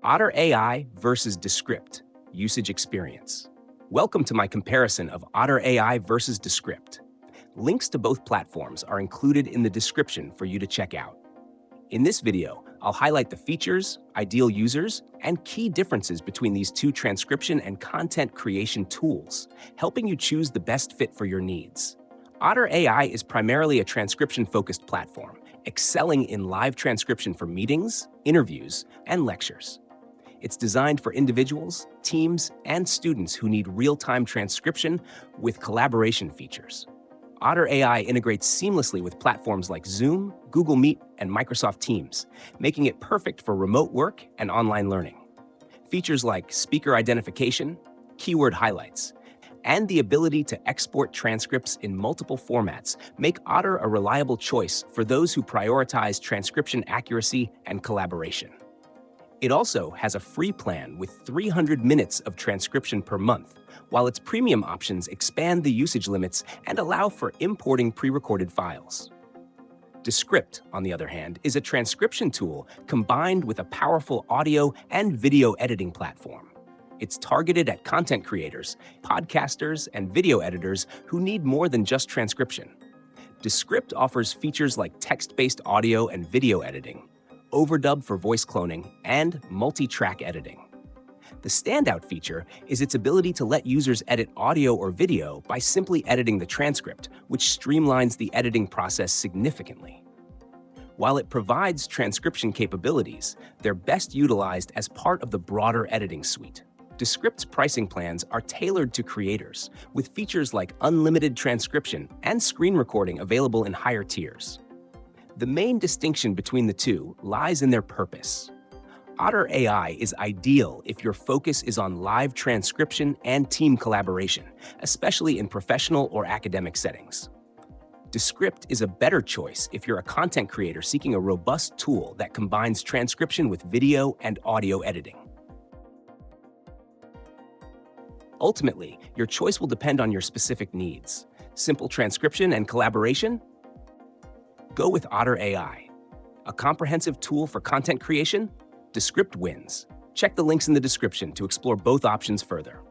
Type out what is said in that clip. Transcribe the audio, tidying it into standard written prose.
Otter AI versus Descript, usage experience. Welcome to my comparison of Otter AI versus Descript. Links to both platforms are included in the description for you to check out. In this video, I'll highlight the features, ideal users, and key differences between these two transcription and content creation tools, helping you choose the best fit for your needs. Otter AI is primarily a transcription-focused platform, excelling in live transcription for meetings, interviews, and lectures. It's designed for individuals, teams, and students who need real-time transcription with collaboration features. Otter AI integrates seamlessly with platforms like Zoom, Google Meet, and Microsoft Teams, making it perfect for remote work and online learning. Features like speaker identification, keyword highlights, and the ability to export transcripts in multiple formats make Otter a reliable choice for those who prioritize transcription accuracy and collaboration. It also has a free plan with 300 minutes of transcription per month, while its premium options expand the usage limits and allow for importing pre-recorded files. Descript, on the other hand, is a transcription tool combined with a powerful audio and video editing platform. It's targeted at content creators, podcasters, and video editors who need more than just transcription. Descript offers features like text-based audio and video editing, overdub for voice cloning, and multi-track editing. The standout feature is its ability to let users edit audio or video by simply editing the transcript, which streamlines the editing process significantly. While it provides transcription capabilities, they're best utilized as part of the broader editing suite. Descript's pricing plans are tailored to creators, with features like unlimited transcription and screen recording available in higher tiers. The main distinction between the two lies in their purpose. Otter AI is ideal if your focus is on live transcription and team collaboration, especially in professional or academic settings. Descript is a better choice if you're a content creator seeking a robust tool that combines transcription with video and audio editing. Ultimately, your choice will depend on your specific needs. Simple transcription and collaboration? Go with Otter AI. A comprehensive tool for content creation? Descript wins. Check the links in the description to explore both options further.